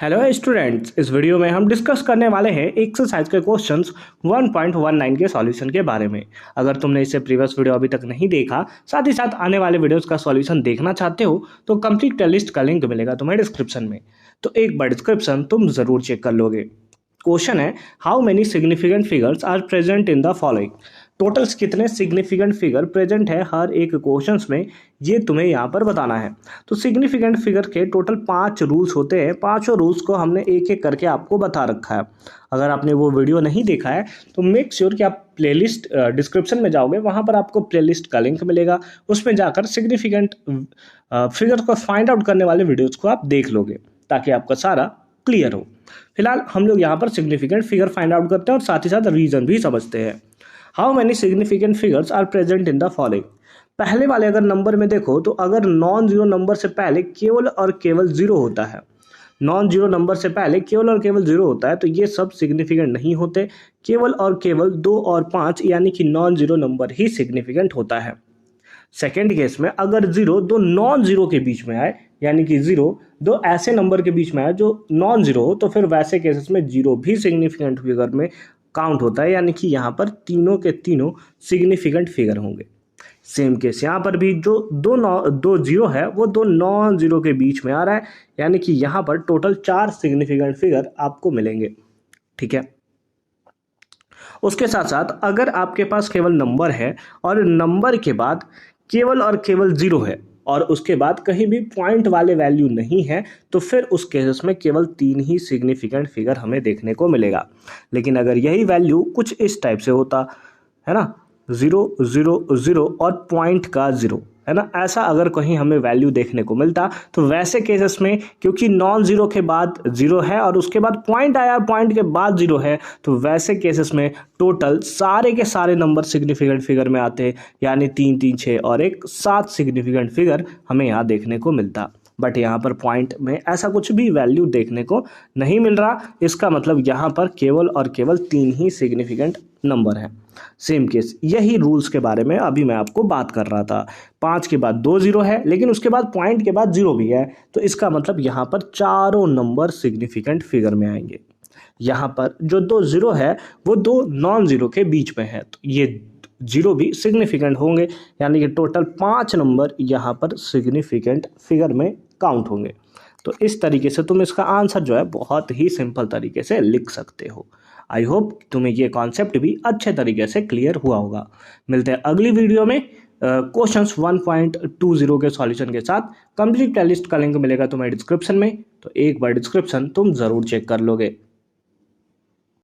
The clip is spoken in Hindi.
हेलो स्टूडेंट्स, इस वीडियो में हम डिस्कस करने वाले हैं एक्सरसाइज के क्वेश्चंस 1.19 के सॉल्यूशन के बारे में। अगर तुमने इससे प्रीवियस वीडियो अभी तक नहीं देखा, साथ ही साथ आने वाले वीडियोस का सॉल्यूशन देखना चाहते हो तो कंप्लीट प्लेलिस्ट का लिंक मिलेगा तुम्हें डिस्क्रिप्शन में। तो एक बार डिस्क्रिप्शन तुम जरूर चेक कर लोगे। क्वेश्चन है, how many significant figures are present in the following. Totals कितने सिग्निफिकेंट फिगर प्रेजेंट है हर एक क्वेश्चंस में, ये तुम्हें यहाँ पर बताना है। तो सिग्निफिकेंट फिगर के टोटल 5 रूल्स होते हैं। पांचों रूल्स को हमने एक एक करके आपको बता रखा है। अगर आपने वो वीडियो नहीं देखा है तो मेक श्योर कि आप प्लेलिस्ट डिस्क्रिप्शन में जाओगे, वहाँ पर आपको प्लेलिस्ट का लिंक मिलेगा। उसमें जाकर सिग्निफिकेंट फिगर को फाइंड आउट करने वाले वीडियोज़ को आप देख लोगे ताकि आपका सारा क्लियर हो। फिलहाल हम लोग यहाँ पर सिग्निफिकेंट फिगर फाइंड आउट करते हैं और साथ ही साथ रीजन भी समझते हैं। How many significant figures are present in the following. पहले वाले अगर नंबर में देखो तो अगर नॉन जीरो नंबर से पहले केवल और केवल जीरो होता है, नॉन जीरो नंबर से पहले केवल और केवल जीरो होता है तो ये सब सिग्निफिकेंट नहीं होते। केवल और केवल 2 और 5 यानी कि नॉन जीरो नंबर ही सिग्निफिकेंट होता है। सेकेंड केस में अगर जीरो दो नॉन जीरो के बीच में आए, यानी कि जीरो दो ऐसे नंबर के बीच में आए जो नॉन जीरो हो, तो फिर वैसे केसेस में जीरो भी सिग्निफिकेंट फिगर में काउंट होता है, यानी कि यहाँ पर तीनों के तीनों सिग्निफिकेंट फिगर होंगे। सेम केस यहाँ पर भी जो दो जीरो है वो दो नॉन जीरो के बीच में आ रहा है, यानी कि यहाँ पर टोटल 4 सिग्निफिकेंट फिगर आपको मिलेंगे। ठीक है, उसके साथ साथ अगर आपके पास केवल नंबर है और नंबर के बाद केवल और केवल जीरो है और उसके बाद कहीं भी पॉइंट वाले वैल्यू नहीं है, तो फिर उस केसेस में केवल 3 ही सिग्निफिकेंट फिगर हमें देखने को मिलेगा। लेकिन अगर यही वैल्यू कुछ इस टाइप से होता है ना, 0 0 0 और पॉइंट का 0 है ना, ऐसा अगर कहीं हमें वैल्यू देखने को मिलता तो वैसे केसेस में क्योंकि नॉन जीरो के बाद जीरो है और उसके बाद पॉइंट आया, पॉइंट के बाद जीरो है, तो वैसे केसेस में टोटल सारे के सारे नंबर सिग्निफिकेंट फिगर में आते हैं, यानी 3 3 6 और एक 7 सिग्निफिकेंट फिगर हमें यहाँ देखने को मिलता। बट यहाँ पर पॉइंट में ऐसा कुछ भी वैल्यू देखने को नहीं मिल रहा। इसका मतलब यहाँ पर केवल और केवल 3 ही सिग्निफिकेंट नंबर है। सेम केस यही रूल्स के बारे में अभी मैं आपको बात कर रहा था। 5 के बाद 2 जीरो है लेकिन उसके बाद पॉइंट के बाद जीरो भी है, तो इसका मतलब यहाँ पर चारों नंबर सिग्निफिकेंट फिगर में आएंगे। यहाँ पर जो 2 जीरो है वो 2 नॉन जीरो के बीच में है, तो ये जीरो भी सिग्निफिकेंट होंगे, यानी कि टोटल 5 नंबर यहाँ पर सिग्निफिकेंट फिगर में काउंट होंगे। तो इस तरीके से तुम इसका आंसर जो है बहुत ही सिंपल तरीके से लिख सकते हो। आई होप तुम्हें ये कॉन्सेप्ट भी अच्छे तरीके से क्लियर हुआ होगा। मिलते हैं अगली वीडियो में क्वेश्चंस 1.20 के सॉल्यूशन के साथ। कंप्लीट प्लेलिस्ट का लिंक मिलेगा तुम्हें डिस्क्रिप्शन में, तो एक बार डिस्क्रिप्शन तुम ज़रूर चेक कर लोगे।